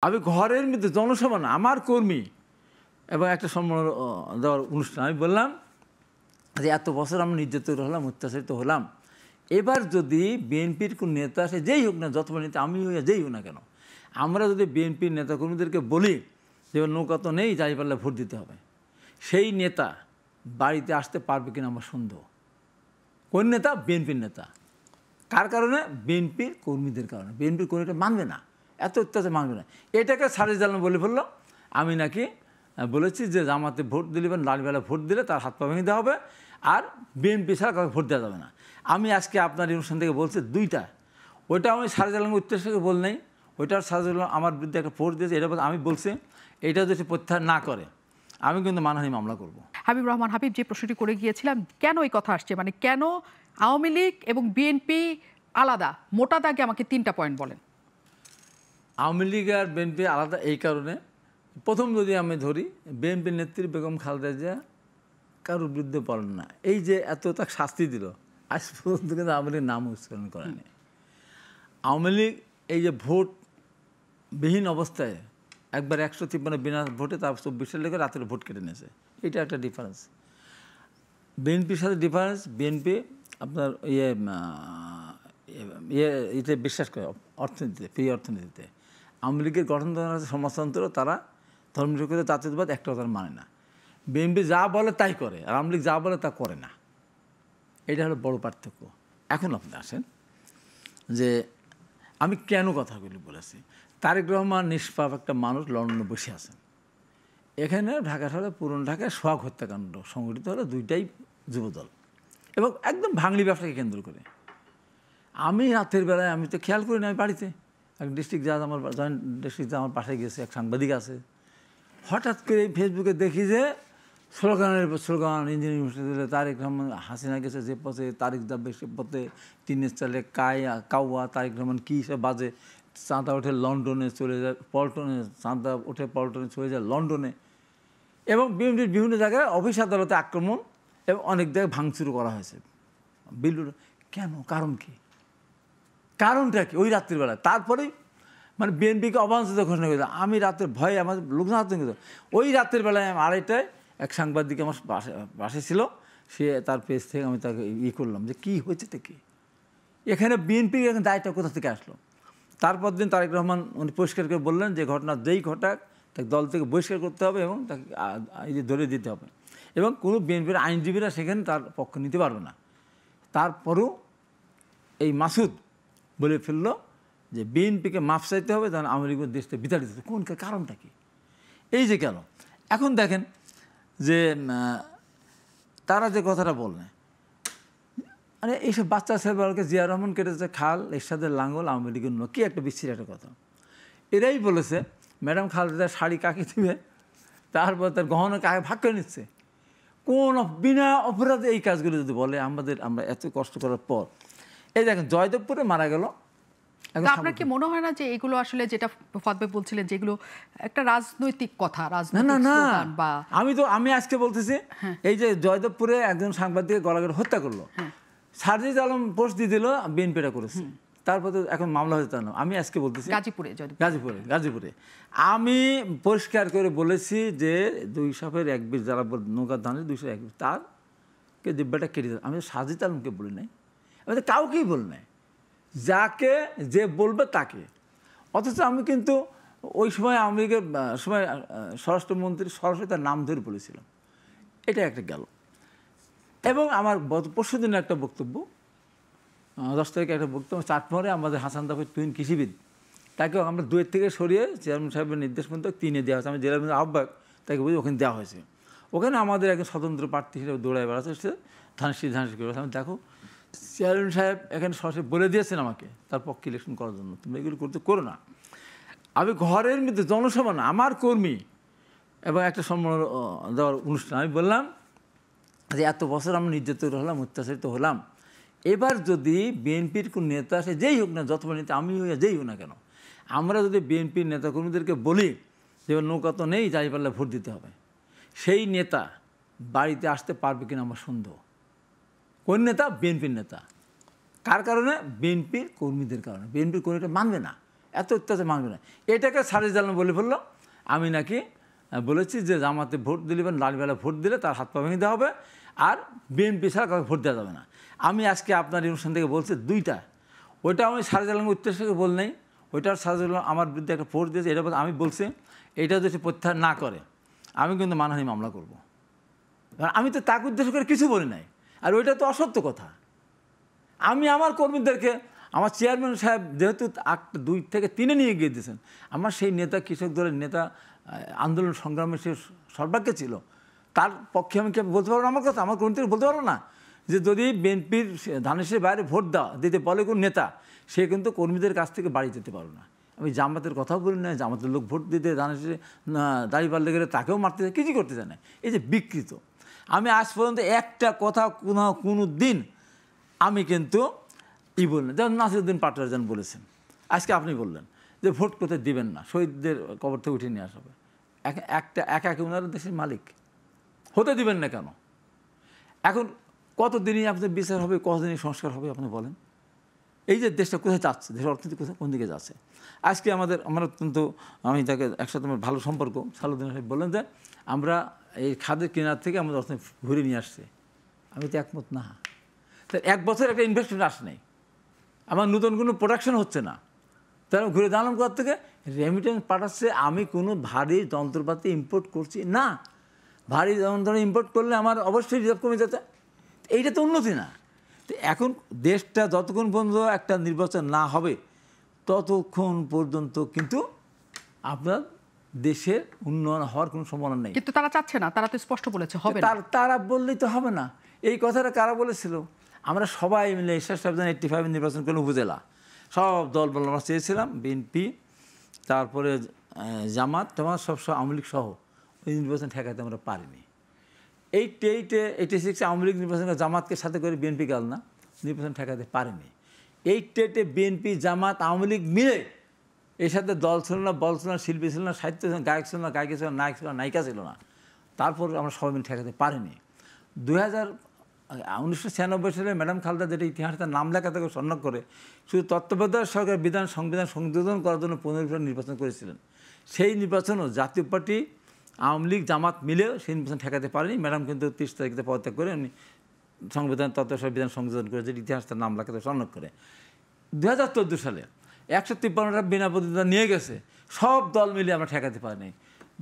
আমি ঘরের মধ্যে জনসভা না, আমার কর্মী এবং একটা সম্মান দেওয়ার অনুষ্ঠান। আমি বললাম যে এত বছর আমরা নির্যাতিত হলাম, অত্যাচারিত হলাম, এবার যদি বিএনপির কোন নেতা আসে, যেই হোক না, যত নেতা আমি হইয়া যেই হোক না কেন, আমরা যদি বিএনপির নেতাকর্মীদেরকে বলি যে নৌকা তো নেই, যাই পারলে ভোট দিতে হবে, সেই নেতা বাড়িতে আসতে পারবে কিনা আমার সন্দেহ। কোন নেতা? বিএনপির নেতা। কার কারণে? বিএনপির কর্মীদের কারণে। বিএনপির কর্মীটা মানবে না, এত অত্যাচার মানবে না। এটাকে সারিজ আলম বলে ফেললো আমি নাকি বলেছি যে জামাতে ভোট দিলে বা লালবেলা ভোট দিলে তার হাত পা ভেঙে দেওয়া হবে, আর বিএনপি ছাড়া কাউকে ভোট দেওয়া যাবে না। আমি আজকে আপনার অনুষ্ঠান থেকে বলছি দুইটা, ওইটা আমি সারিজ আলমের উত্তেজকে বল নাই, ওইটা সারিজ আলম আমার বিরুদ্ধে একটা ফোর্স দিয়েছে, এটা আমি বলছি এটা যদি প্রত্যাহার না করে আমি কিন্তু মানহানি মামলা করব। হাবিব রহমান হাবিব, যে প্রশ্নটি করে গিয়েছিলাম, কেন এই কথা আসছে, মানে কেন আওয়ামী লীগ এবং বিএনপি আলাদা, মোটা দাগে আমাকে 3টা পয়েন্ট বলেন। আওয়ামী লীগ আর বিএনপি আলাদা এই কারণে, প্রথম যদি আমি ধরি, বিএনপির নেত্রী বেগম খালেদা জিয়া কারোর বিরুদ্ধে বলেন না, এই যে এত তাকে শাস্তি দিল, আজ পর্যন্ত কিন্তু আওয়ামী লীগ নাম উচ্চারণ করেনি। আওয়ামী লীগ এই যে ভোট বিহীন অবস্থায় একবার 153 বিনা ভোটে, তারপর 24 সালে রাতের ভোট কেটে নিয়েছে, এটা একটা ডিফারেন্স। বিএনপির সাথে ডিফারেন্স, বিএনপি আপনার এতে বিশ্বাস করে, অর্থনীতিতে, ফ্রি অর্থনীতিতে। আওয়ামী লীগের গঠনতন্ত্র আছে, সমাজতন্ত্র, তারা ধর্মনিরপেক্ষ জাতীয়তাবাদ একটাও তারা মানে না। বিএনপি যা বলে তাই করে, আর আওয়ামী লীগ যা বলে তা করে না। এটা হলো বড় পার্থক্য। এখন আপনি আসেন যে আমি কেন কথাগুলি বলেছি। তারেক রহমান নিষ্পাপ একটা মানুষ লন্ডনে বসে আছেন, এখানে ঢাকা শহরে পুরনো ঢাকায় সোহাগ হত্যাকাণ্ড সংঘটিত হলো, দুইটাই যুবদল এবং একদম ভাঙড়ি ব্যবসাকে কেন্দ্র করে। আমি রাতের বেলায়, আমি তো খেয়াল করি না, আমি বাড়িতে, এক ডিস্ট্রিক্ট জাজ আমার জয়েন্ট ডিস্ট্রিক্ট জাজ আমার পাশে গেছে, এক সাংবাদিক আছে, হঠাৎ করে ফেসবুকে দেখি যে স্লোগানের স্লোগান, ইঞ্জিনিয়ারিং ইউনিভার্সিটিতে তারেক রহমান, হাসিনা গেছে যে পথে, তারেক যাবে সে পথে, টিনের চালে কাউয়া, তারেক রহমান কী সে বাজে, চাঁদা ওঠে লন্ডনে চলে যায়, পল্টনে চাঁদা ওঠে, পল্টনে চলে যায় লন্ডনে, এবং বিভিন্ন জায়গায় অফিস আদালতে আক্রমণ এবং অনেক জায়গায় ভাঙচুর করা হয়েছে। বিল্ডুর কেন? কারণ কি? কারণটা কি? ওই রাত্রিবেলায় তারপরেই মানে বিএনপিকে অবাঞ্ছিত ঘোষণা করেছে। আমি রাতের ভয়ে আমার লোকজন হাত কিন্তু ওই রাতের বেলায় আমি 2:30টায় এক সাংবাদিক আমার বাসে ছিল, সে তার পেজ থেকে আমি তাকে করলাম যে কী হয়েছে কি এখানে, বিএনপির এখন দায়টা কোথা থেকে আসলো। তারপর দিন তারেক রহমান উনি পরিষ্কার করে বললেন যে ঘটনা যেই ঘটাক তাকে দল থেকে বহিষ্কার করতে হবে এবং তাকে ধরে দিতে হবে, এবং কোনো বিএনপির আইনজীবীরা সেখানে তার পক্ষ নিতে পারবে না। তারপরেও এই মাসুদ বলে ফেললো যে বিএনপিকে মাফ চাইতে হবে, তখন আওয়ামী লীগের দেশটা বিতাড়িত। কোন কারণটা কি? এই যে গেল। এখন দেখেন যে তারা যে কথাটা বললেন, মানে এইসব বাচ্চা ছেলেবেলাকে জিয়া রহমান কেটেছে খাল, এরশাদের লাঙ্গল, আওয়ামী লীগের কি একটা বিচ্ছির একটা কথা। এরাই বলেছে ম্যাডাম খালেদা শাড়ি কাকে দিবে, তারপর তার গহনা কাকে ভাগ করে নিচ্ছে। কোন বিনা অপরাধে এই কাজগুলো যদি বলে, আমরা এত কষ্ট করার পর, এই দেখেন জয়দেবপুরে মারা গেল। আপনার কি মনে হয় না যে এগুলো আসলে, যেটা ফতবে বলছিলেন, যেগুলো একটা রাজনৈতিক কথা, না, আমি আজকে বলতেছি, এই যে জয়দেবপুরে একজন সাংবাদিক গলাগড় হত্যা করলো, সারজিজ আলম পোস্ট দিয়ে দিল, বিএনপিটা করেছে, তারপর তো এখন মামলা হয়েছে। না, আমি আজকে বলতেছি গাজীপুরে আমি পরিষ্কার করে বলেছি যে 200 120 যারা নৌকার ধানের 201 তারকে দিব্যাটা কেটে দেয়। আমি সারজিজ আলমকে বলি নাই, আমি তো কাউকেই বলি নাই, যাকে যে বলবে তাকে। অথচ আমি কিন্তু ওই সময় আওয়ামী লীগের সময় স্বরাষ্ট্রমন্ত্রী সরাসরি তার নাম ধরে বলেছিলাম। এটা একটা গেল। এবং আমার পরশু দিনের একটা বক্তব্য, 10 তারিখে একটা বক্তব্য, চাটমোহরে আমাদের হাসান দাফের তুহিন কৃষিবিদ, তাকেও আমরা 2 থেকে সরিয়ে চেয়ারম্যান সাহেবের নির্দেশ মতো 3-এ দেওয়া হয়েছে। আমি জেলা আহ্বায়ক, তাকে বুঝি ওখানে দেওয়া হয়েছে। ওখানে আমাদের একজন স্বতন্ত্র প্রার্থী হিসেবে দৌড়ায় বেড়াতে এসেছে, ধানসি করে। আমি দেখো চেয়ারম্যান সাহেব এখানে সরাসরি বলে দিয়েছেন আমাকে তার পক্ষে ইলেকশন করার জন্য, তুমি এগুলো করো না। আমি ঘরের মধ্যে জনসভা না, আমার কর্মী এবং একটা সম্মান দেওয়ার অনুষ্ঠান। আমি বললাম যে এত বছর আমরা নির্যাতিত হলাম, অত্যাচারিত হলাম, এবার যদি বিএনপির কোন নেতা আসে, যেই হোক না, যত নেতা আমি হইয়া যেই হোক না কেন, আমরা যদি বিএনপির নেতাকর্মীদেরকে বলি যে নৌকা তো নেই, যাই পারলে ভোট দিতে হবে, সেই নেতা বাড়িতে আসতে পারবে কিনা আমার সন্দেহ। কোন নেতা? বিএনপির নেতা। কার কারণে? বিএনপির কর্মীদের কারণে। বিএনপির কর্মীটা মানবে না, এত অত্যাচার মানবে না। এটাকে সারিয়ে জানানো বলে ফেললো আমি নাকি বলেছি যে জামাতে ভোট দিলেন, লালবেলা ভোট দিলে তার হাত পা ভেঙে দেওয়া হবে, আর বিএনপি ছাড়া কাউকে ভোট দেওয়া যাবে না। আমি আজকে আপনার অনুষ্ঠান থেকে বলছি দুইটা, ওইটা আমি সারজালামের উদ্দেশ্যে বল নাই, ওইটার সারজালাম আমার বিরুদ্ধে একটা পোস্ট দিয়েছে, এটা আমি বলছি এটা যদি প্রত্যাহার না করে আমি কিন্তু মানহানি মামলা করব। কারণ আমি তো তাকে উদ্দেশ্য করে কিছু বলি নাই, আর ওইটা তো অসত্য কথা। আমি আমার কর্মীদেরকে আমার চেয়ারম্যান সাহেব যেহেতু 2 থেকে 3 নিয়ে গিয়ে দিয়েছেন, আমার সেই নেতা কৃষক দলের নেতা আন্দোলন সংগ্রামে সে সর্বাগ্যে ছিল, তার পক্ষে আমি কি বলতে পারবো না আমার কথা? আমার কর্মীদের বলতে পারবো না যে যদি বিএনপির ধানেশের বাইরে ভোট দিতে বলে কোন নেতা, সে কিন্তু কর্মীদের কাছ থেকে বাড়ি যেতে পারবে না। আমি জামাতের কথাও বলি না, জামাতের লোক ভোট দিতে ধানেশে দাঁড়িপাল্লে গেলে তাকেও মারতে চায়, কিছু করতে চায় না। এই যে বিকৃত, আমি আজ পর্যন্ত একটা কথা কোনো দিন আমি কিন্তু বললেন, যেমন নাসিরুদ্দিন পাটোয়ারি বলেছেন, আজকে আপনি বললেন যে ভোট কোথায় দিবেন না, শহীদদের কবর থেকে উঠিয়ে নিয়ে আসা হবে। একা ওনারা দেশের মালিক, হতে দিবেন না কেন? এখন কতদিনই আপনাদের বিচার হবে, কতদিনই সংস্কার হবে আপনি বলেন? এই যে দেশটা কোথায় যাচ্ছে, দেশের অর্থনীতি কোথায় কোন দিকে যাচ্ছে? আজকে আমার অত্যন্ত, আমি তাকে একসাথে আমার ভালো সম্পর্ক, সালুদ্দিন সাহেব বললেন যে আমরা এই খাদের কেনার থেকে আমাদের অর্থনীতি ঘুরে নিয়ে আসছে। আমি তো একমত না। তাই 1 বছর একটা ইনভেস্টমেন্ট আসে নাই, আমার নতুন কোনো প্রোডাকশন হচ্ছে না, তারা ঘুরে দাঁড়ালাম কোথা থেকে? রেমিটেন্স পাঠাচ্ছে। আমি কোনো ভারী যন্ত্রপাতি ইম্পোর্ট করছি না। ভারী যন্ত্র ইম্পোর্ট করলে আমার অবশ্যই রিজার্ভ কমে যেতে, এইটা তো উন্নতি না। তো এখন দেশটা যতক্ষণ পর্যন্ত একটা নির্বাচন না হবে ততক্ষণ পর্যন্ত কিন্তু আপনার দেশের উন্নয়ন হওয়ার কোনো সম্ভাবনা নেই। কিন্তু তারা চাচ্ছে না, তারা তো স্পষ্ট বলেছে হবে না। তারা বললেই তো হবে না। এই কথাটা কারা বলেছিল? আমরা সবাই মিলে 85 নির্বাচন করলাম উপজেলা, সব দল বল আমরা চেয়েছিলাম, বিএনপি, তারপরে জামাত সব আওয়ামী লীগ সহ ওই নির্বাচন ঠেকাতে আমরা পারিনি। 86 আওয়ামী লীগ নির্বাচন জামাতকে সাথে করে বিএনপি গেল না, নির্বাচন ঠেকাতে পারেনি। 88 বিএনপি জামাত আওয়ামী লীগ মিলে এর সাথে দল ছিল না, বল ছিল না, শিল্পী ছিল না, সাহিত্য ছিল না, গায়ক ছিল না, গায়িকা ছিল না, নায়ক ছিল না, নায়িকা ছিল না, তারপর আমরা সবাই মিলে ঠেকাতে পারিনি। 1996 সালে ম্যাডাম খালেদা যেটা ইতিহাসে নাম লেখা থেকে সন্ন্যাস করে শুধু তত্ত্বাবধায়ক সরকার সংবিধান সংশোধন করার জন্য 15 নির্বাচন করেছিলেন। সেই নির্বাচনও জাতীয় পার্টি আওয়ামী লীগ জামাত মিলেও সেই নির্বাচন ঠেকাতে পারেনি। ম্যাডাম কিন্তু 30 তারিখে পদত্যাগ করে উনি সংবিধান তত্ত্বাবধায়ক সংশোধন করে যেটা ইতিহাসটা নাম লেখাতে সন্ন্যাস করে। 2014 সালে 153টা বিনা প্রতিদ্বন্দ্বিতা নিয়ে গেছে, সব দল মিলে আমরা ঠেকাতে পারিনি।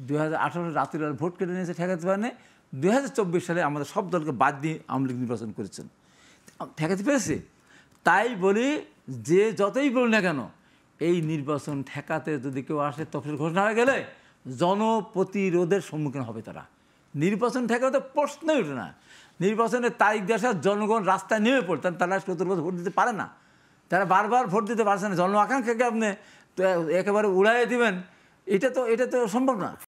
2018 রাত্রির ভোট কেটে নিয়েছে, ঠেকাতে পারিনি। 2024 সালে আমাদের সব দলকে বাদ দিয়ে আওয়ামী লীগ নির্বাচন করেছেন, ঠেকাতে পেরেছে। তাই বলি যে যতই বলি না কেন, এই নির্বাচন ঠেকাতে যদি কেউ আসে তফসিল ঘোষণা হয়ে গেলে জনপ্রতিরোধের সম্মুখীন হবে তারা। নির্বাচন ঠেকাতে প্রশ্নই ওঠে না। নির্বাচনের তারিখ দেওয়ার জনগণ রাস্তায় নেমে পড়তেন, তারা 70% ভোট দিতে পারে না, তারা বারবার ভোট দিতে পারছে না। জন আকাঙ্ক্ষাকে আপনি একেবারে উড়াইয়ে দিবেন, এটা তো সম্ভব না।